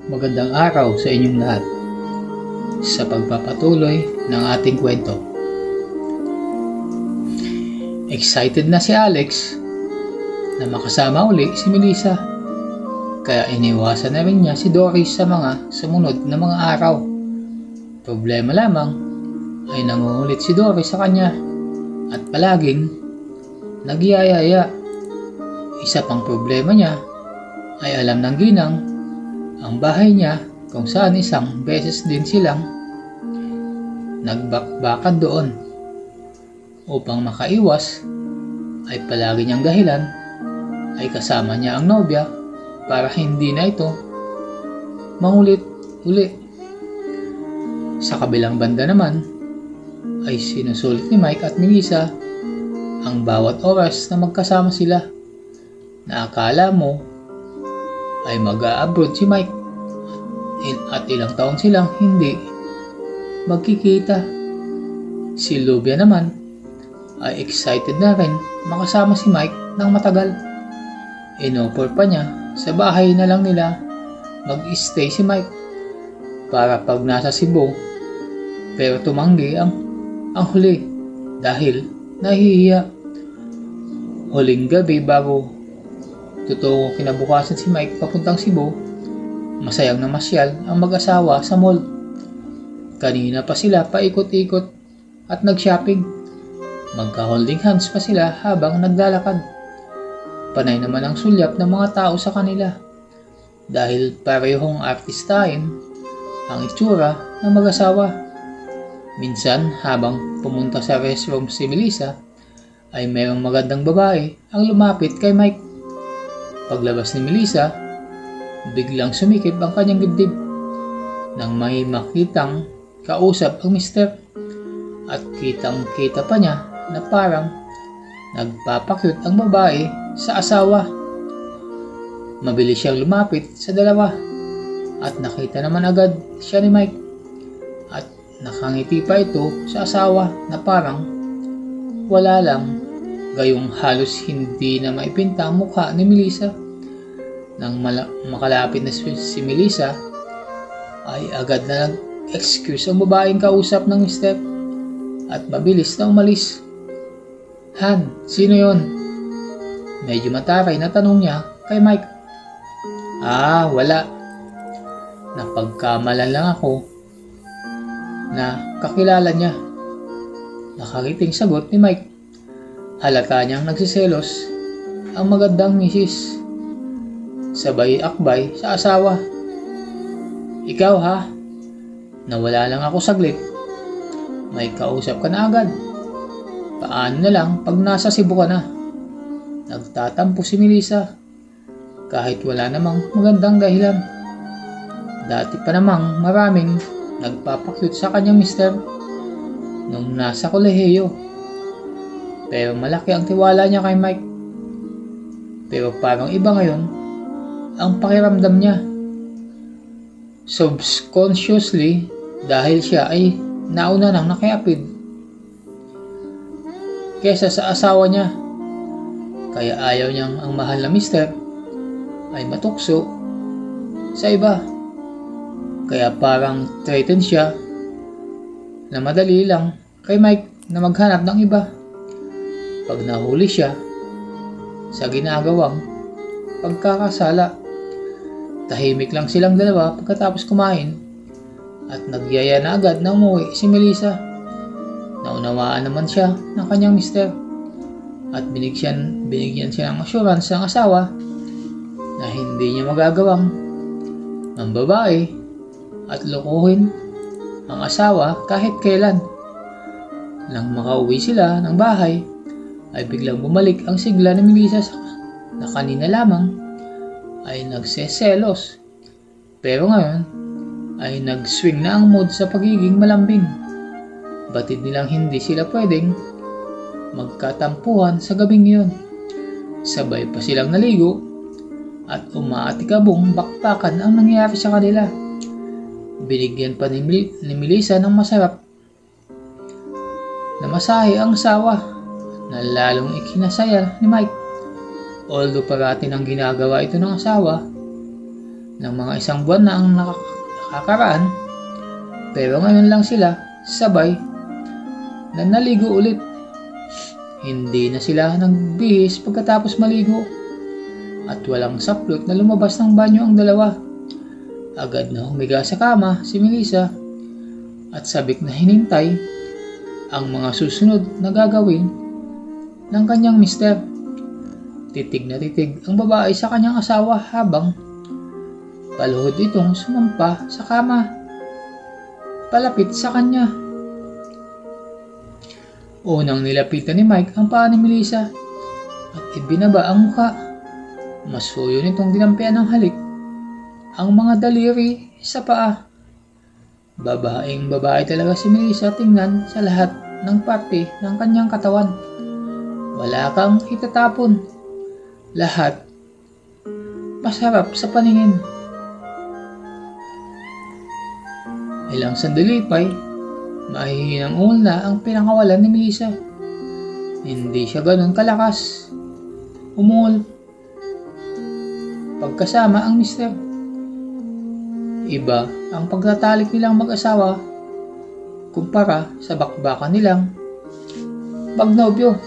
Magandang araw sa inyong lahat sa pagpapatuloy ng ating kwento. Excited na si Alex na makasama uli si Melissa, kaya iniwasan na rin niya si Doris sa mga sumunod na mga araw. Problema lamang ay nangungulit si Doris sa kanya at palaging nagyayaya. Isa pang problema niya ay alam ng ginang ang bahay niya kung saan isang beses din silang nagbakbakan doon. Upang makaiwas ay palagi niyang dahilan ay kasama niya ang nobya para hindi na ito mangulit uli. Sa kabilang banda naman ay sinusulit ni Mike at Melissa ang bawat oras na magkasama sila, na akala mo ay mag-a-abroad si Mike at ilang taon silang hindi magkikita. Si Lubia naman ay excited na rin makasama si Mike ng matagal. Inoffer pa niya sa bahay na lang nila mag-stay si Mike para pag nasa Cebu, pero tumanggi ang huli dahil nahihiya. Huling gabi bago totoo kinabukasan si Mike papuntang Cebu, masayang namasyal ang mag-asawa sa mall. Kanina pa sila paikot-ikot at nag-shopping. Magka-holding hands pa sila habang naglalakad. Panay naman ang sulyap ng mga tao sa kanila dahil parehong artistahin ang itsura ng mag-asawa. Minsan habang pumunta sa restroom si Melissa ay mayroong magandang babae ang lumapit kay Mike. Paglabas ni Melissa, biglang sumikip ang kanyang dibdib nang may makitang kausap ang mister, at kitang-kita pa niya na parang nagpapakyut ang babae sa asawa. Mabilis siyang lumapit sa dalawa at nakita naman agad siya ni Mike, at nakangiti pa ito sa asawa na parang wala lang, gayong halos hindi na maipinta ang mukha ni Melissa. Nang makalapit na si Melissa ay agad na nag-excuse ang babaeng kausap ng mister at mabilis na umalis. Han, sino yon? Medyo mataray na tanong niya kay Mike. Wala. Napagkamalan lang ako na kakilala niya. Nakangiting sagot ni Mike. Halata niyang nagsiselos ang magandang misis. Sabay akbay sa asawa. Ikaw ha? Nawala lang ako saglit. May kausap ka na agad. Paano na lang pag nasa Cebu ka na? Nagtatampo si Melissa kahit wala namang magandang dahilan. Dati pa namang maraming nagpapakyut sa kanyang mister nung nasa kolehiyo. Pero malaki ang tiwala niya kay Mike. Pero parang iba ngayon ang pakiramdam niya. Subconsciously, dahil siya ay nauna nang nakiapid kesa sa asawa niya. Kaya ayaw niyang ang mahal na mister ay matukso sa iba. Kaya parang threatened siya na madali lang kay Mike na maghanap ng iba pag nahuli siya sa ginagawang pagkakasala. Tahimik lang silang dalawa pagkatapos kumain at nagyaya na agad na umuwi si Melissa. Naunawaan naman siya ng kanyang mister at binigyan siya ng assurance ng asawa na hindi niya magagawang mambabae at lokohin ang asawa kahit kailan. Nang makauwi sila ng bahay ay biglang bumalik ang sigla ni Melissa na kanina lamang ay nagseselos, pero ngayon ay nag-swing na ang mood sa pagiging malambing. Batid nilang hindi sila pwedeng magkatampuhan sa gabing iyon. Sabay pa silang naligo at umaatikabong bakbakan ang nangyari sa kanila. Binigyan pa ni Melissa ng masarap na masahe ang asawa na lalong ikinasaya ni Mike. Although parati nang ginagawa ito ng asawa, ng mga isang buwan na ang nakakaraan, pero ngayon lang sila sabay na naligo ulit. Hindi na sila nagbihis pagkatapos maligo at walang saplot na lumabas ng banyo ang dalawa. Agad na humiga sa kama si Melissa at sabik na hinintay ang mga susunod na gagawin ng kanyang mister. Titig na titig ang babae sa kanyang asawa habang paluhod itong sumampa sa kama palapit sa kanya. Unang nilapitan ni Mike ang paa ni Melissa at ibinaba ang mukha. Masuyo nitong dinampian ng halik ang mga daliri sa paa. Babaeng babae talaga si Melissa tingnan sa lahat ng parte ng kanyang katawan. Wala kang itatapon. Lahat masarap sa paningin. Ilang sandali pa'y mahihinang ungol na ang pinakawalan ni Melissa. Hindi siya ganun kalakas umungol pagkasama ang mister. Iba ang pagtatalik nilang mag-asawa kumpara sa bakbakan nilang magnobyo.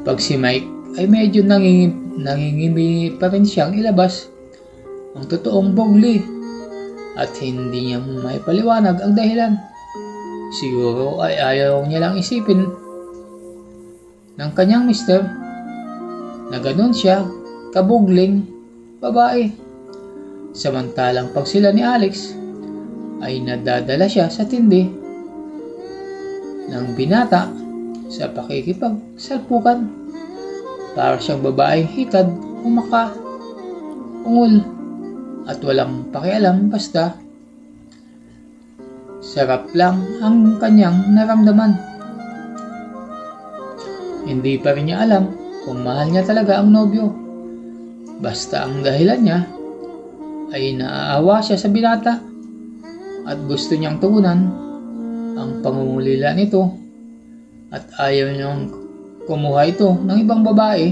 Pag si Mike ay medyo nangingimi pa rin siyang ilabas ang totoong bogli at hindi niya may paliwanag ang dahilan. Siguro ay ayaw niya lang isipin ng kanyang mister na ganun siya kabugling babae. Samantalang pag sila ni Alex ay nadadala siya sa tindi ng binata sa pakikipagsalpukan. Para siyang babaeng hitad, ungol at walang pakialam, basta sarap lang ang kanyang naramdaman. Hindi pa rin niya alam kung mahal niya talaga ang nobyo. Basta ang dahilan niya ay naaawa siya sa binata at gusto niyang tugunan ang pangungulila nito at ayaw niyang kumuha ito ng ibang babae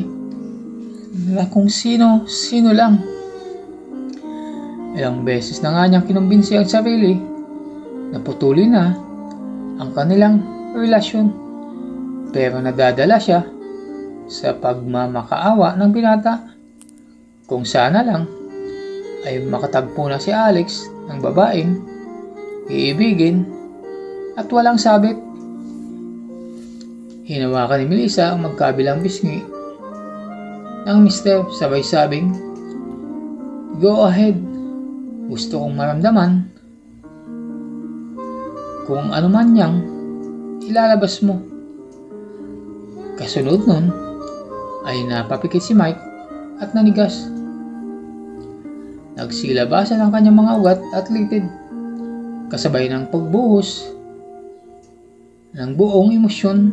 na kung sino lang. Ilang beses na nga niyang kinumbinsi ang sarili na putulin na ang kanilang relasyon, pero nadadala siya sa pagmamakaawa ng binata. Kung sana lang ay makatagpo na si Alex ng babaeng iibigin at walang sabit. Hinawakan ni Melissa ang magkabilang pisngi ng mister, sabay sabing, "Go ahead, gusto kong maramdaman kung ano man niyang ilalabas mo." Kasunod nun ay napapikit si Mike at nanigas. Nagsilabasan ang kanyang mga ugat at litid, kasabay ng pagbuhos ng buong emosyon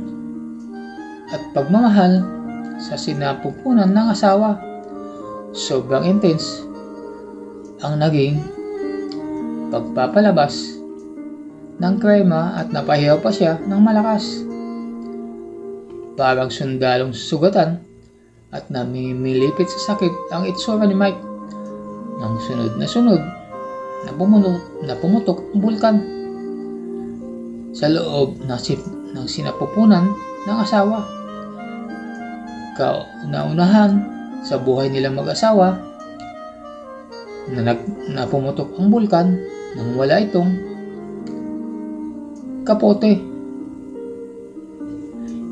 at pagmamahal sa sinapupunan ng asawa. Sobrang intense ang naging pagpapalabas ng krema at napahiyaw pa siya ng malakas. Parang sundalong sugatan at namimilipit sa sakit ang itsura ni Mike nang sunod na pumutok ang bulkan sa loob ng sinapupunan ng asawa. Kauna-unahan sa buhay nilang mag-asawa na pumutok ang bulkan nang wala itong kapote.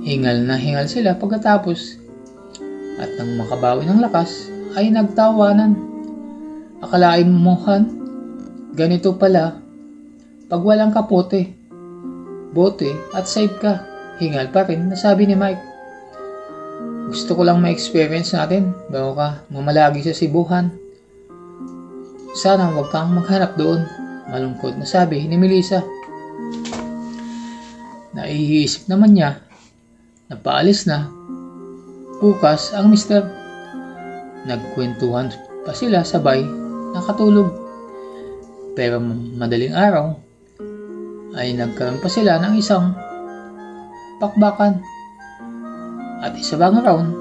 Hingal na hingal sila pagkatapos at nang makabawi ng lakas ay nagtawanan. Akalain mohan, ganito pala pag walang kapote, bote at safe ka. Hingal pa rin na sabi ni Mike, "Gusto ko lang ma-experience natin bago ka mamalagi sa Sibuhan. Sana huwag kang maghanap doon." Malungkot na sabi ni Melissa. Naiisip naman niya na paalis na bukas ang mister. Nagkwentuhan pa sila sabay nakatulog. Pero madaling araw ay nagkaroon pa sila ng isang pakbakan at isa pang round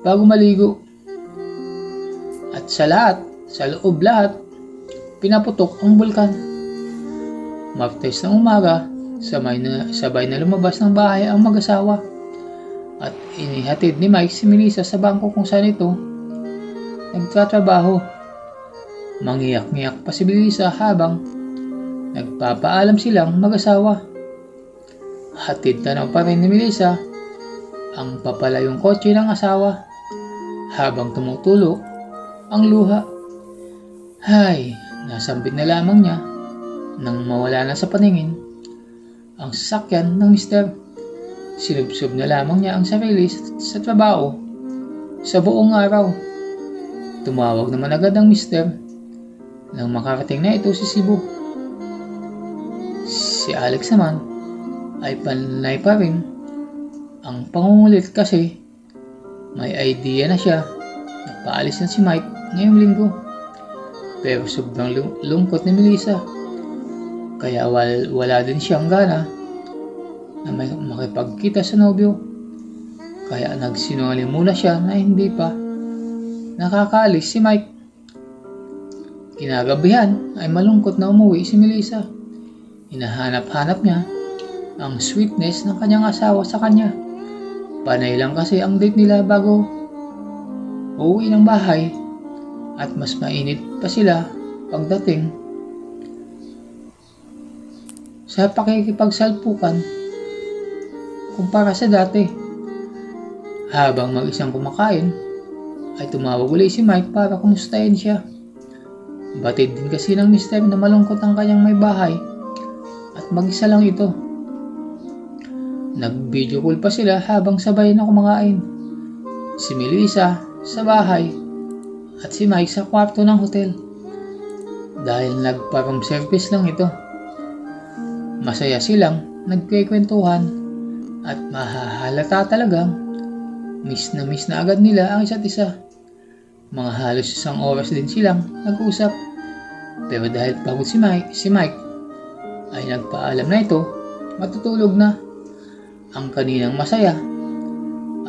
bago maligo. At sa loob lahat, pinaputok ang bulkan. Martes ng umaga, sabay na lumabas ng bahay ang mag-asawa at inihatid ni Mike si Melissa sa bangko kung saan ito nagtatrabaho. Mangiyak-ngiyak pa si Melissa habang nagpapaalam silang mag-asawa. Hatid tanaw pa rin ni Melissa ang papalayong kotse ng asawa habang tumutulo ang luha. Hay, nasambit na lamang niya nang mawala na sa paningin ang sasakyan ng mister. Sinubsob na lamang niya ang sarili sa trabaho sa buong araw. Tumawag naman agad ang mister nang makarating na ito si Cebu. Si Alex naman ay panay pa rin ang pangungulit kasi may idea na siya na paalis na si Mike ngayong linggo. Pero sobrang lungkot ni Melissa kaya wala din siyang gana na makipagkita sa nobyo. Kaya nagsinungaling muna siya na hindi pa nakakaalis si Mike. Kinagabihan ay malungkot na umuwi si Melissa. Hinahanap-hanap niya ang sweetness ng kanyang asawa sa kanya. Panay lang kasi ang date nila bago uuwi ng bahay at mas mainit pa sila pagdating sa pakikipagsalpukan kumpara sa dati. Habang mag-isang kumakain ay tumawag ulit si Mike para kumustahin siya. Batid din kasi ng mister na malungkot ang kanyang may bahay at mag-isa lang ito. Nag-video call pa sila habang sabay na kumakain. Si Melissa sa bahay at si Mike sa kwarto ng hotel. Dahil nagpa-room service lang ito. Masaya silang nagkikwentuhan at mahahalata talagang miss na agad nila ang isa't isa. Mga halos isang oras din silang nag-usap. Pero dahil pagod si Mike ay nagpaalam na ito matutulog na. Ang kaninang masaya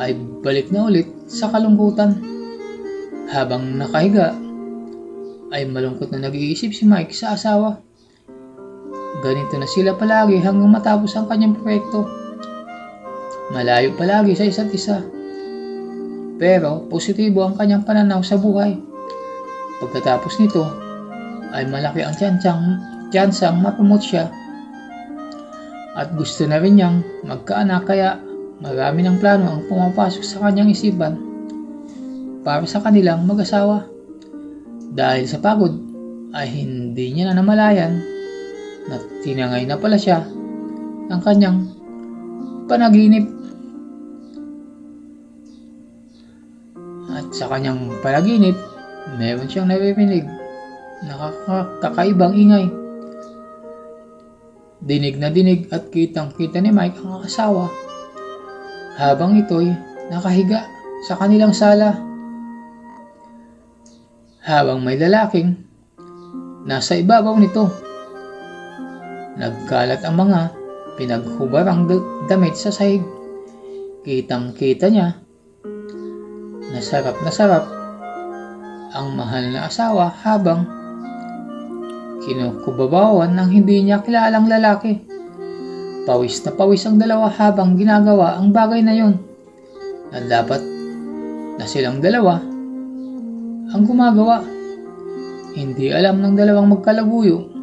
ay balik na ulit sa kalungkutan. Habang nakahiga ay malungkot na nag-iisip si Mike sa asawa. Ganito na sila palagi hanggang matapos ang kanyang proyekto. Malayo palagi sa isa't isa. Pero positibo ang kanyang pananaw sa buhay. Pagkatapos nito ay malaki ang tsansang mapromote siya. At gusto na rin niyang magkaanak kaya marami ng plano ang pumapasok sa kanyang isipan para sa kanilang mag-asawa. Dahil sa pagod ay hindi niya na namalayan na tinangay na pala siya ng kanyang panaginip. At sa kanyang panaginip, meron siyang naririnig na kakaibang ingay. Dinig na dinig at kitang-kita ni Mike ang asawa habang ito'y nakahiga sa kanilang sala. Habang may lalaking nasa ibabaw nito. Nagkalat ang mga pinaghubarang damit sa sahig. Kitang-kita niya na sarap ang mahal na asawa habang kinukubabawan ng hindi niya kilalang lalaki. Pawis na pawis ang dalawa habang ginagawa ang bagay na yon na dapat na silang dalawa ang gumagawa. Hindi alam ng dalawang magkalaguyo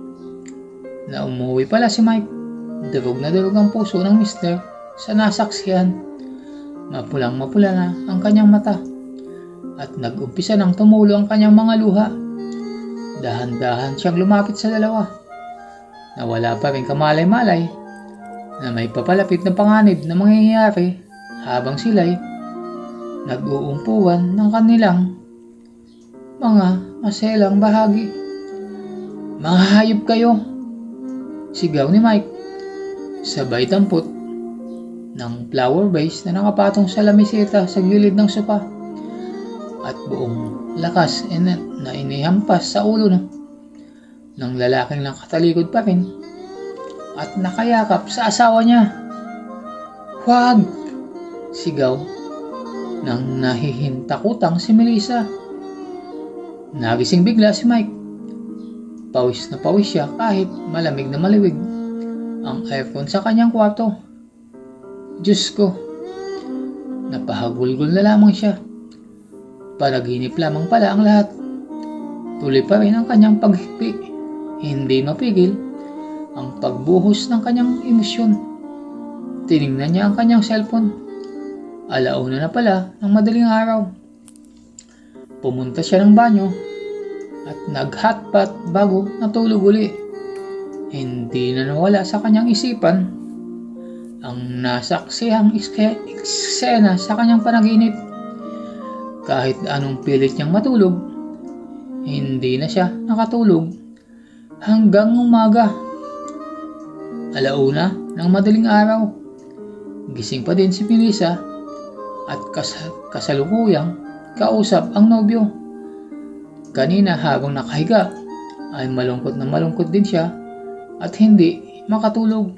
na umuwi pala si Mike. Durog na durog ang puso ng mister sa nasaksihan. Mapulang-mapula na ang kanyang mata at nag-umpisa ng tumulo ang kanyang mga luha. Dahan-dahan siyang lumapit sa dalawa na wala pa rin kamalay-malay na may papalapit na panganib na mangyayari habang sila'y nag-uumpuan ng kanilang mga maselang bahagi. Mga hayop kayo! Sigaw ni Mike. Sabay tampot ng flower vase na nakapatong sa lamiseta sa gilid ng sopa at buong lakas na inihampas sa ulo ng lalaking nakatalikod pa rin at nakayakap sa asawa niya. Huwag! Sigaw ng nahihintakutang si Melissa. Nagising bigla si Mike. Pawis na pawis siya kahit malamig na maliwig ang aircon sa kanyang kwarto. Diyos ko, napahagulgol na lamang siya. Panaginip lamang pala ang lahat. Tuloy pa rin ang kanyang paghikbi. Hindi mapigil ang pagbuhos ng kanyang emosyon. Tiningnan niya ang kanyang cellphone. Alauna na pala ng madaling araw. Pumunta siya ng banyo at nag-hotpot bago natulog uli. Hindi na nawala sa kanyang isipan ang nasaksihang eksena sa kanyang panaginip. Kahit anong pilit niyang matulog, hindi na siya nakatulog hanggang umaga. Alauna ng madaling araw, gising pa din si Melissa at kasalukuyang kausap ang nobyo. Kanina habang nakahiga ay malungkot na malungkot din siya at hindi makatulog.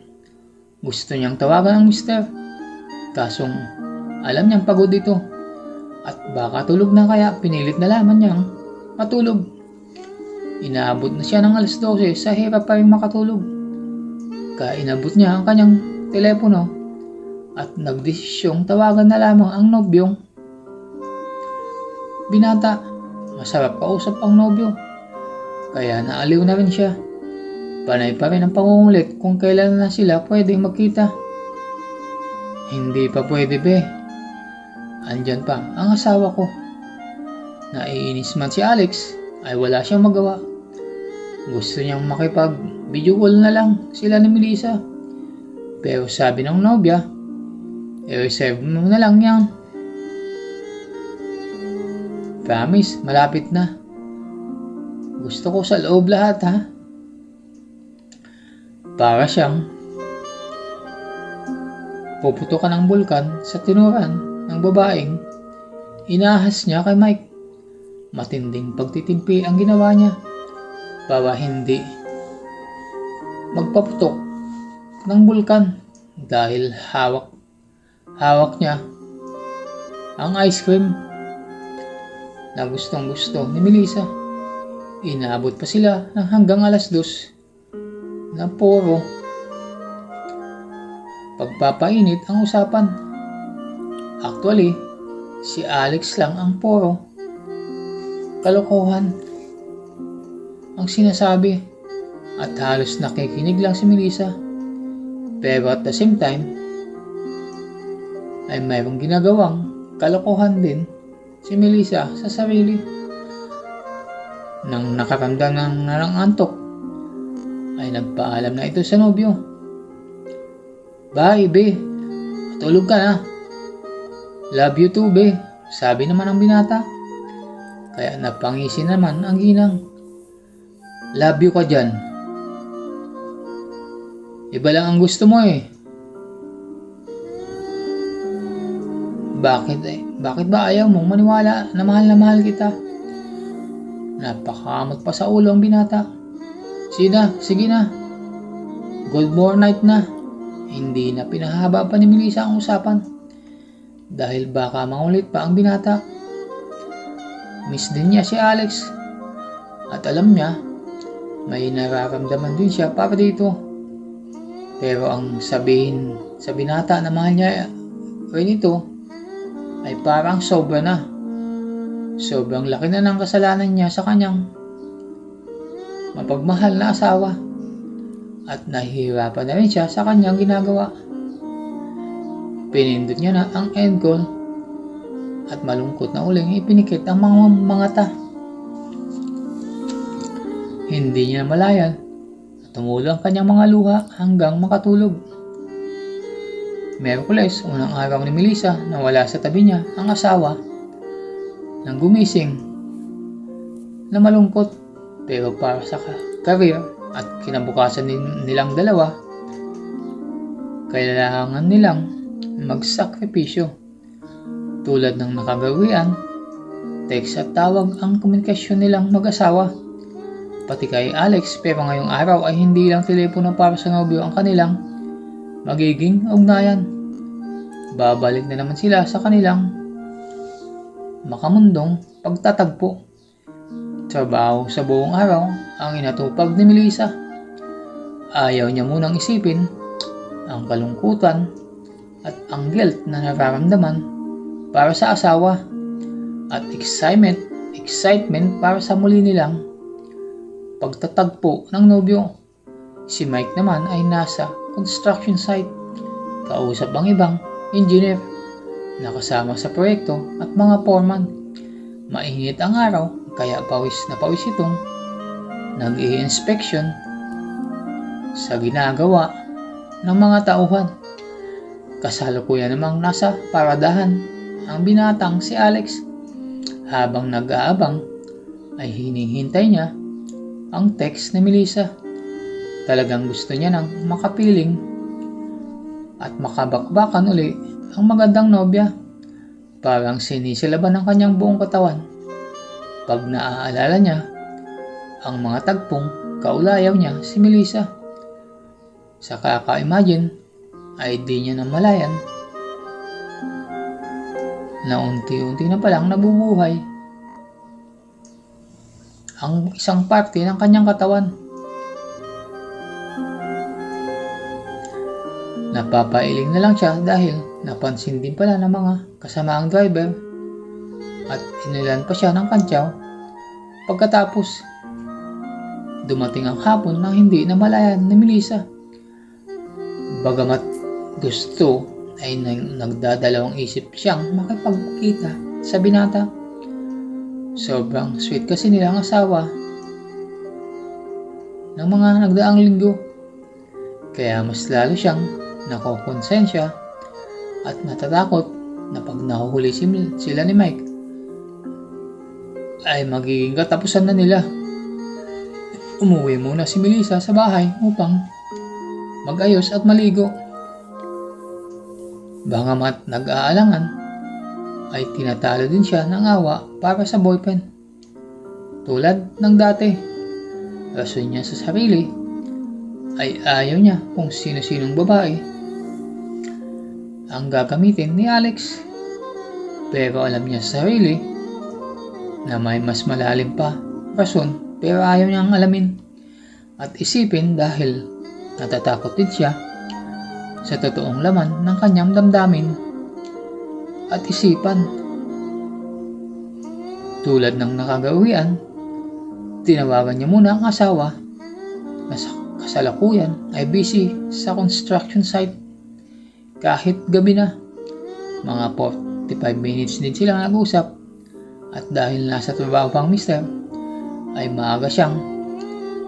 Gusto niyang tawagan ang mister, kasong alam niyang pagod ito at baka tulog na, kaya pinilit na lamang niyang matulog. Inaabot na siya ng alas 12 sa hirap pa rin makatulog. Kaya inabot niya ang kanyang telepono at nagdesisyong tawagan na lamang ang nobyong binata. Masarap kausap ang nobyo, kaya naaliw na rin siya. Panay pa rin ang pangungulit kung kailan na sila pwedeng magkita. Hindi pa pwede, be. Andyan pa ang asawa ko. Naiinis man si Alex ay wala siyang magawa. Gusto niyang makipag-video call na lang sila ni Melissa. Pero sabi ng nobya, i-reserve mo na lang yan. Promise, malapit na. Gusto ko sa loob lahat, ha? Para siyang puputukan ng bulkan sa tinuran ng babaeng inahas niya kay Mike. Matinding pagtitimpi ang ginawa niya para hindi magpaputok ng bulkan dahil hawak niya ang ice cream na gustong gusto ni Melissa. Inaabot pa sila ng hanggang alas 2 na puro pagpapainit ang usapan. Actually, si Alex lang ang puro kalokohan ang sinasabi at halos nakikinig lang si Melissa. Pero at the same time ay mayroong ginagawang kalokohan din si Melissa sa sarili. Nang nakaramdam ng antok ay nagpaalam na ito sa nobyo. Bye, be. Matulog ka na. Love you too, be. Sabi naman ng binata. Kaya napangisi naman ang ginang. Love you ka dyan. Iba lang ang gusto mo eh. Bakit ba ayaw mong maniwala na mahal kita? Napakamot pa sa ulo ang binata. Sige na. Good more night na. Hindi na pinahaba pa ni Melissa ang usapan dahil baka mangulit pa ang binata. Miss din niya si Alex at alam niya may nararamdaman din siya para dito. Pero ang sabihin sa binata na mahal niya rin ito ay parang sobra na. Sobrang laki na ng kasalanan niya sa kanyang mapagmahal na asawa at nahihirapan na rin siya sa kanyang ginagawa. Pinindot niya na ang end goal at malungkot na uling ipinikit ang mga mata. Hindi niya malayan at tumulo ang kanyang mga luha hanggang makatulog. Miyerkules, unang araw ni Melissa na wala sa tabi niya ang asawa. Nang gumising na malungkot, pero para sa career at kinabukasan nilang dalawa, kailangan nilang magsakripisyo. Tulad ng nakagawian, text at tawag ang komunikasyon nilang mag-asawa. Pati kay Alex, pero ngayong araw ay hindi lang telepono para sa nobyo ang kanilang magiging ugnayan. Babalik na naman sila sa kanilang makamundong pagtatagpo. trabaho sa buong araw ang inatupag ni Melissa. Ayaw niya munang isipin ang kalungkutan at ang guilt na nararamdaman para sa asawa at excitement para sa muli nilang pagtatagpo ng nobyo. Si Mike naman ay nasa construction site, kausap ang ibang engineer na kasama sa proyekto at mga foreman. Mainit ang araw kaya pawis na pawis itong nag-i-inspection sa ginagawa ng mga tauhan. Kasalukuyan namang nasa paradahan ang binatang si Alex. Habang nag-aabang ay hinihintay niya ang text ni Melissa. Talagang gusto niya nang makapiling at makabakbakan uli ang magandang nobya. Parang sinisilaban ng kanyang buong katawan pag naaalala niya ang mga tagpong kaulayaw niya si Melissa. Sa kaka-imagine ay di niya namalayan na unti-unti na palang nabubuhay ang isang parte ng kanyang katawan. Napapailing na lang siya dahil napansin din pala ng mga kasamaang driver at inilan pa siya ng kantsaw. Pagkatapos, dumating ang hapon na hindi namalayan ni Melissa. Bagamat gusto ay nagdadalawang isip siyang makipagkita sa binata. Sobrang sweet kasi nilang asawa ng mga nagdaang linggo. Kaya mas lalo siyang nakokonsensya at natatakot na pag nahuhuli sila ni Mike ay magiging katapusan na nila. Umuwi muna si Melissa sa bahay upang mag-ayos at maligo. Bagamat nag-aalangan ay tinatalo din siya ng awa para sa boyfriend. Tulad ng dati, rason niya sa sarili ay ayaw niya kung sino-sinong babae ang gagamitin ni Alex. Pero alam niya sa sarili na may mas malalim pa rason, pero ayaw niyang alamin at isipin dahil natatakot din siya sa totoong laman ng kanyang damdamin at isipan. Tulad ng nakagawian, tinawagan niya muna ang asawa na sa kasalukuyan ay busy sa construction site. Kahit gabi na, mga 45 minutes din silang nag-usap at dahil nasa trabaho pang mister, ay maaga siyang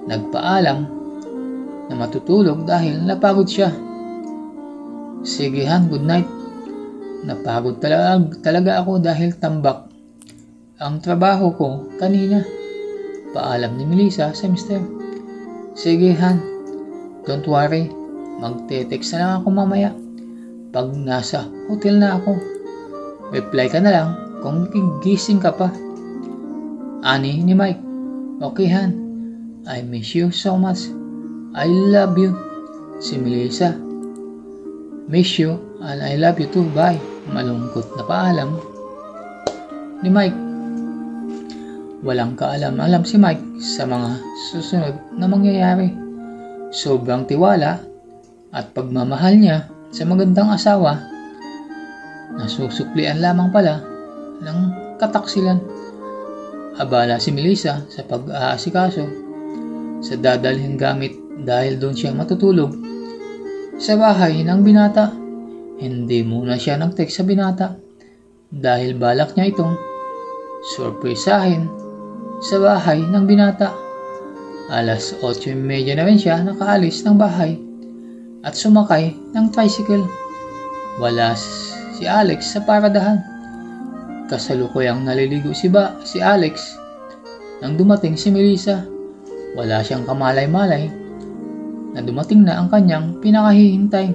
nagpaalam na matutulog dahil napagod siya. Sige Han, good night. Napagod talaga ako dahil tambak ang trabaho ko kanina. Paalam ni Melissa sa mister. Sige Han, don't worry. Magte-text na lang ako mamaya pag nasa hotel na ako. Reply ka na lang kung gising ka pa. Ani ni Mike. Okay Han, I miss you so much. I love you. Si Melissa. Miss you and I love you too. Bye. Malungkot na paalam ni Mike. Walang kaalam-alam si Mike sa mga susunod na mangyayari. Sobrang tiwala at pagmamahal niya sa magandang asawa. Nasusuklian lamang pala ng kataksilan. Abala si Melissa sa pag-aasikaso sa dadalhin gamit dahil doon siya matutulog sa bahay ng binata. Hindi muna siya nag-text sa binata dahil balak niya itong surprisahin sa bahay ng binata. Alas 8:30 na rin siya nakaalis ng bahay at sumakay ng tricycle. Wala si Alex sa paradahan. Kasalukuyang naliligo si Alex nang dumating si Melissa. Wala siyang kamalay-malay na dumating na ang kanyang pinakahihintay.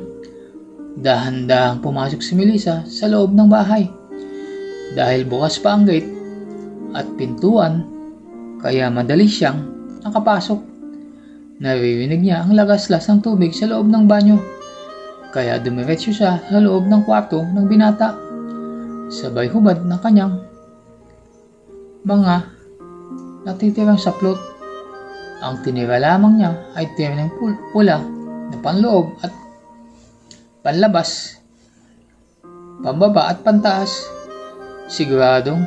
Dahan-dahang pumasok si Melissa sa loob ng bahay dahil bukas pa ang gate at pintuan, kaya madali siyang nakapasok. Naririnig niya ang lagaslas ng tubig sa loob ng banyo, kaya dumiretso siya sa loob ng kwarto ng binata. Sabay hubad ng kanyang mga natitirang saplot. Ang tinira lamang niya ay tirang pula na panloob at panlabas, pambaba at pantaas. Siguradong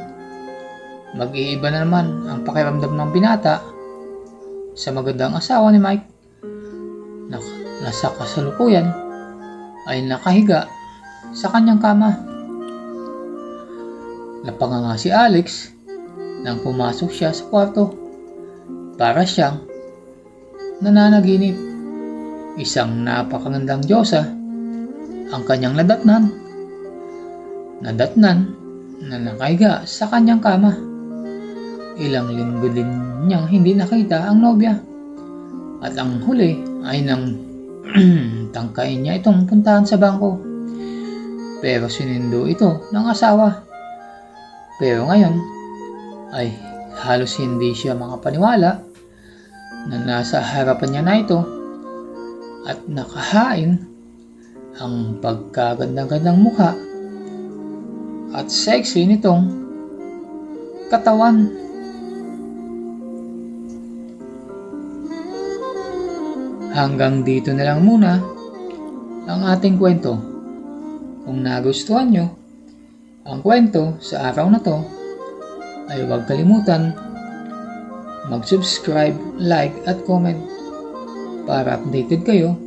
mag-iiba na naman ang pakiramdam ng binata sa magandang asawa ni Mike na sa kasalukuyan ay nakahiga sa kanyang kama. Napanganga si Alex nang pumasok siya sa kwarto. Para siyang nananaginip. Isang napakagandang Diyosa ang kanyang nadatnan. Nadatnan na nakahiga sa kanyang kama. Ilang linggo din niyang hindi nakita ang nobya. At ang huli ay nang tangkain niya itong puntahan sa bangko. Pero sinindo ito ng asawa. Pero ngayon ay halos hindi siya makapaniwala na nasa harapan niya na ito at nakahain ang pagkagandang-gandang mukha at sexy nitong katawan. Hanggang dito na lang muna ang ating kwento. Kung nagustuhan nyo ang kwento sa araw na to, ay huwag kalimutan mag-subscribe, like at comment para updated kayo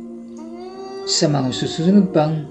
sa mga susunod pang